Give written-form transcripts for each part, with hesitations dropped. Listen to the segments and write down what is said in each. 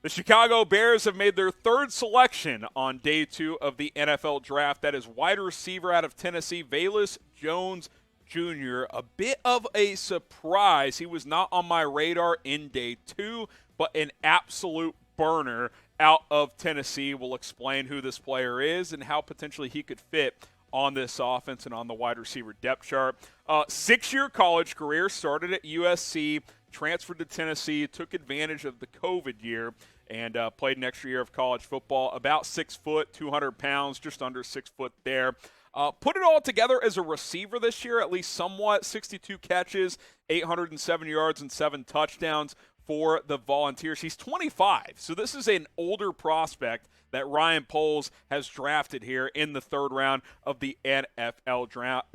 The Chicago Bears have made their third selection on day 2 of the NFL Draft. That is wide receiver out of Tennessee, Velus Jones Jr. A bit of a surprise. He was not on my radar in day 2, but an absolute burner out of Tennessee. We'll explain who this player is and how potentially he could fit on this offense and on the wide receiver depth chart. 6-year college career, started at USC, transferred to Tennessee, took advantage of the COVID year, and played an extra year of college football. About 6 foot, 200 pounds, just under 6 foot there. Put it all together as a receiver this year, at least somewhat. 62 catches, 807 yards, and 7 touchdowns for the Volunteers. He's 25, so this is an older prospect that Ryan Poles has drafted here in the 3rd round of the NFL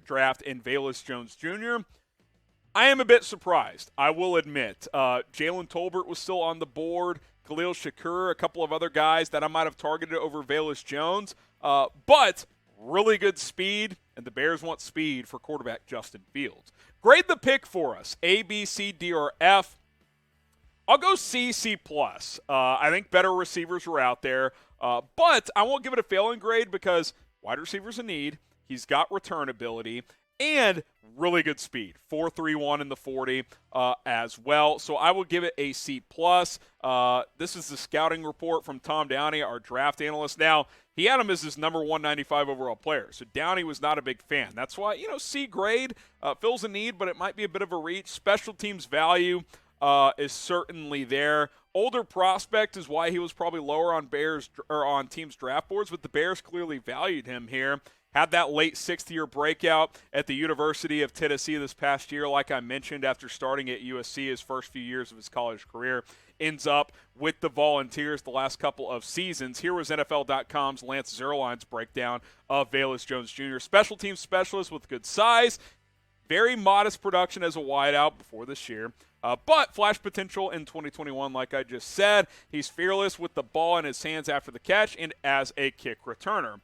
draft in Velus Jones Jr. I am a bit surprised, I will admit. Jalen Tolbert was still on the board, Khalil Shakur, a couple of other guys that I might have targeted over Velus Jones, but really good speed, and the Bears want speed for quarterback Justin Fields. Grade the pick for us, A, B, C, D, or F. I'll go C, C+. I think better receivers were out there, but I won't give it a failing grade because wide receiver's a need. He's got return ability and really good speed, 4.31 in the 40 as well. So I will give it a C+. This is the scouting report from Tom Downey, our draft analyst. Now, he had him as his number 195 overall player, so Downey was not a big fan. That's why, C grade fills a need, but it might be a bit of a reach. Special teams value is certainly there. Older prospect is why he was probably lower on Bears or on teams' draft boards, but the Bears clearly valued him here. Had that late 6th-year breakout at the University of Tennessee this past year, like I mentioned, after starting at USC his first few years of his college career. Ends up with the Volunteers the last couple of seasons. Here was NFL.com's Lance Zierlein's breakdown of Velus Jones Jr. Special teams specialist with good size. Very modest production as a wideout before this year. But flash potential in 2021, like I just said. He's fearless with the ball in his hands after the catch and as a kick returner.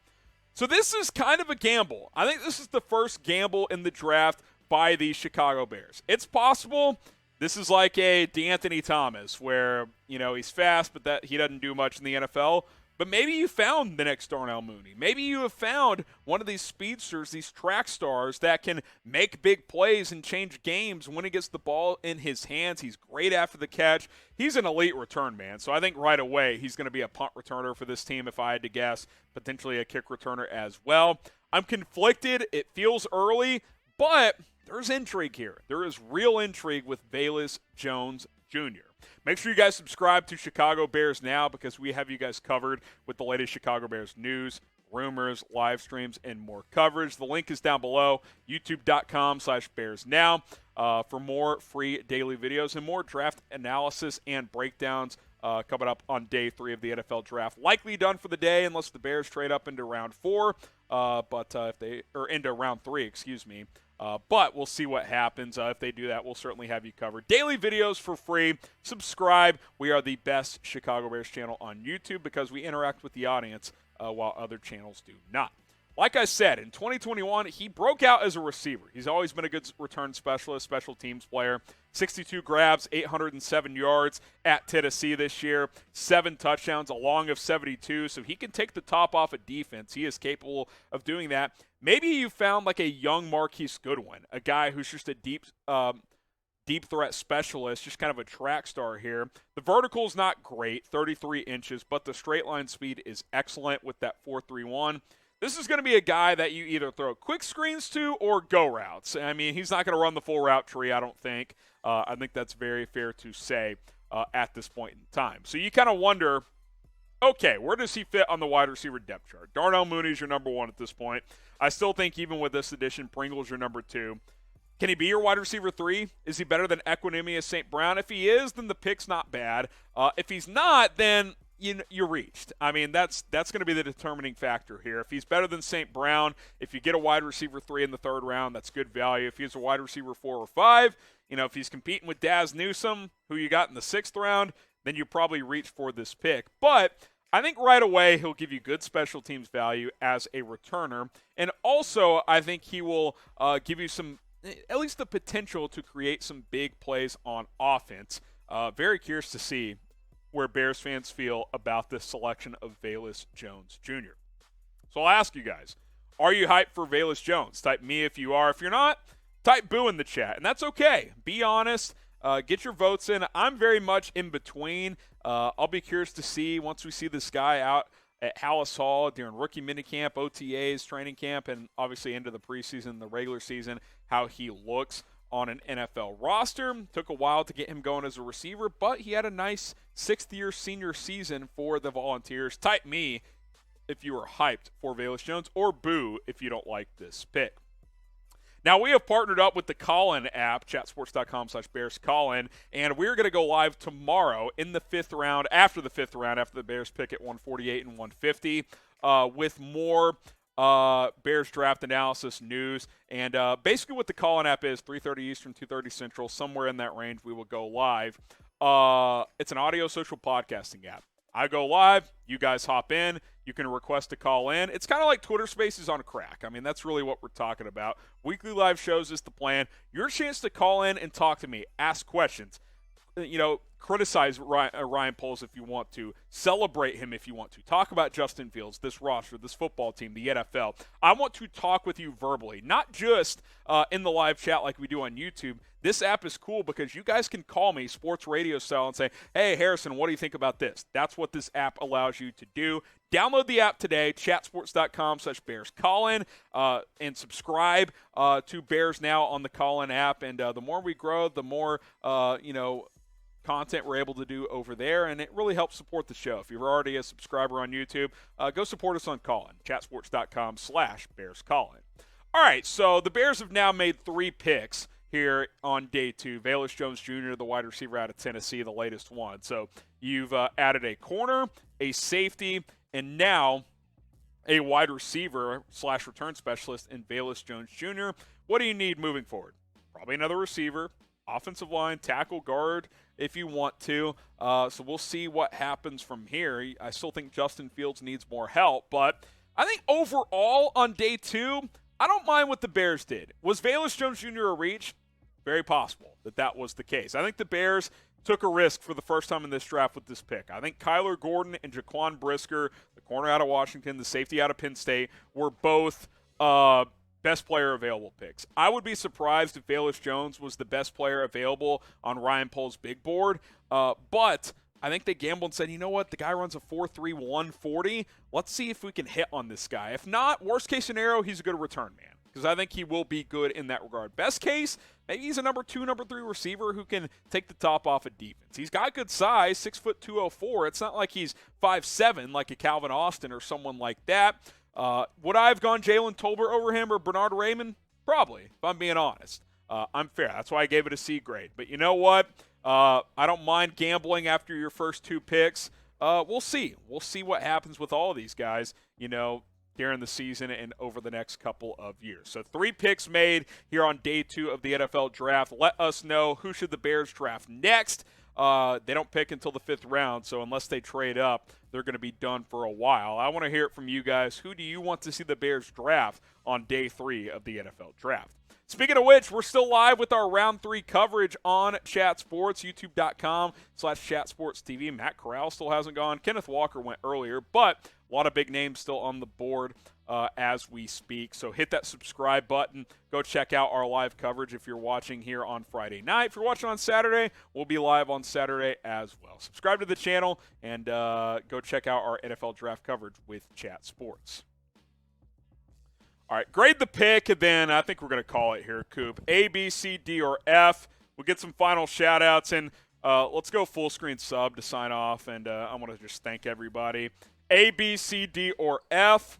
So this is kind of a gamble. I think this is the first gamble in the draft by the Chicago Bears. It's possible this is like a DeAnthony Thomas where, he's fast, but that he doesn't do much in the NFL. But maybe you found the next Darnell Mooney. Maybe you have found one of these speedsters, these track stars that can make big plays and change games when he gets the ball in his hands. He's great after the catch. He's an elite return man. So I think right away he's going to be a punt returner for this team if I had to guess, potentially a kick returner as well. I'm conflicted. It feels early, but there's intrigue here. There is real intrigue with Velus Jones Jr. Make sure you guys subscribe to Chicago Bears Now because we have you guys covered with the latest Chicago Bears news, rumors, live streams, and more coverage. The link is down below, youtube.com/BearsNow for more free daily videos and more draft analysis and breakdowns coming up on day 3 of the NFL Draft. Likely done for the day unless the Bears trade up into round 4, into round 3, excuse me. But we'll see what happens. If they do that, we'll certainly have you covered. Daily videos for free. Subscribe. We are the best Chicago Bears channel on YouTube because we interact with the audience while other channels do not. Like I said, in 2021, he broke out as a receiver. He's always been a good return specialist, special teams player. 62 grabs, 807 yards at Tennessee this year, 7 touchdowns, a long of 72. So he can take the top off a defense. He is capable of doing that. Maybe you found like a young Marquise Goodwin, a guy who's just a deep threat specialist, just kind of a track star here. The vertical is not great, 33 inches, but the straight line speed is excellent with that 4.31. This is going to be a guy that you either throw quick screens to or go routes. I mean, he's not going to run the full route tree, I don't think. I think that's very fair to say at this point in time. So you kind of wonder, okay, where does he fit on the wide receiver depth chart? Darnell Mooney's your number 1 at this point. I still think even with this addition, Pringle's your number 2. Can he be your wide receiver 3? Is he better than Equanimeous St. Brown? If he is, then the pick's not bad. If he's not, then you reached. I mean, that's going to be the determining factor here. If he's better than St. Brown, if you get a wide receiver 3 in the 3rd round, that's good value. If he's a wide receiver 4 or 5, if he's competing with Daz Newsome, who you got in the 6th round, then you probably reach for this pick. But I think right away he'll give you good special teams value as a returner. And also I think he will give you some, at least the potential to create some big plays on offense. Very curious to see where Bears fans feel about this selection of Velus Jones Jr. So I'll ask you guys, are you hyped for Velus Jones? Type me if you are. If you're not, type boo in the chat, and that's okay. Be honest. Get your votes in. I'm very much in between. I'll be curious to see once we see this guy out at Hallis Hall during rookie minicamp, OTAs, training camp, and obviously into the preseason, the regular season, how he looks on an NFL roster. Took a while to get him going as a receiver, but he had a nice sixth-year senior season for the Volunteers. Type me if you are hyped for Velus Jones, or boo if you don't like this pick. Now, we have partnered up with the Callin app, chatsports.com/BearsCallin, and we're going to go live tomorrow in the fifth round, after the Bears pick at 148 and 150, with more Bears draft analysis news. And basically what the Callin app is, 3:30 Eastern, 2:30 Central, somewhere in that range we will go live. It's an audio social podcasting app. I go live, you guys hop in, you can request to call in. It's kind of like Twitter Spaces on crack. I mean, that's really what we're talking about. Weekly live shows is the plan. Your chance to call in and talk to me, ask questions, criticize Ryan Poles if you want to, celebrate him if you want to, talk about Justin Fields, this roster, this football team, the NFL. I want to talk with you verbally, not just in the live chat like we do on YouTube. This app is cool because you guys can call me sports radio style and say, hey, Harrison, what do you think about this? That's what this app allows you to do. Download the app today, chatsports.com/BearsCallin, and subscribe to Bears Now on the Callin app. And the more we grow, the more, content we're able to do over there, and it really helps support the show. If you're already a subscriber on YouTube, go support us on Callin, chatsports.com/BearsCallin. All right, so the Bears have now made 3 picks here on day 2. Velus Jones Jr., the wide receiver out of Tennessee, the latest one. So you've added a corner, a safety, and now a wide receiver / return specialist in Velus Jones Jr. What do you need moving forward? Probably another receiver, offensive line, tackle, guard, if you want to. So we'll see what happens from here. I still think Justin Fields needs more help, but I think overall on day 2, I don't mind what the Bears did. Was Velus Jones Jr. a reach? Very possible that was the case. I think the Bears took a risk for the first time in this draft with this pick. I think Kyler Gordon and Jaquan Brisker, the corner out of Washington, the safety out of Penn State, were both best player available picks. I would be surprised if Velus Jones was the best player available on Ryan Poles' big board, but I think they gambled and said, you know what, the guy runs a 4.3 140. Let's see if we can hit on this guy. If not, worst case scenario, he's a good return man, because I think he will be good in that regard. Best case, maybe he's a number 2, number 3 receiver who can take the top off of defense. He's got good size, 6'2", 204. It's not like he's 5'7", like a Calvin Austin or someone like that. Would I have gone Jalen Tolbert over him or Bernard Raymond? Probably, if I'm being honest. I'm fair. That's why I gave it a C grade. But you know what? I don't mind gambling after your first 2 picks. We'll see. We'll see what happens with all of these guys, during the season and over the next couple of years. So 3 picks made here on day 2 of the NFL draft. Let us know, who should the Bears draft next. They don't pick until the 5th round, so unless they trade up, they're going to be done for a while. I want to hear it from you guys. Who do you want to see the Bears draft on day 3 of the NFL draft? Speaking of which, we're still live with our round 3 coverage on Chat Sports, youtube.com/ChatSportsTV. Matt Corral still hasn't gone. Kenneth Walker went earlier, but a lot of big names still on the board as we speak. So hit that subscribe button. Go check out our live coverage if you're watching here on Friday night. If you're watching on Saturday, we'll be live on Saturday as well. Subscribe to the channel and go check out our NFL draft coverage with Chat Sports. All right, grade the pick, and then I think we're going to call it here, Coop. A, B, C, D, or F. We'll get some final shout-outs, and let's go full screen sub to sign off, and I want to just thank everybody. A, B, C, D, or F.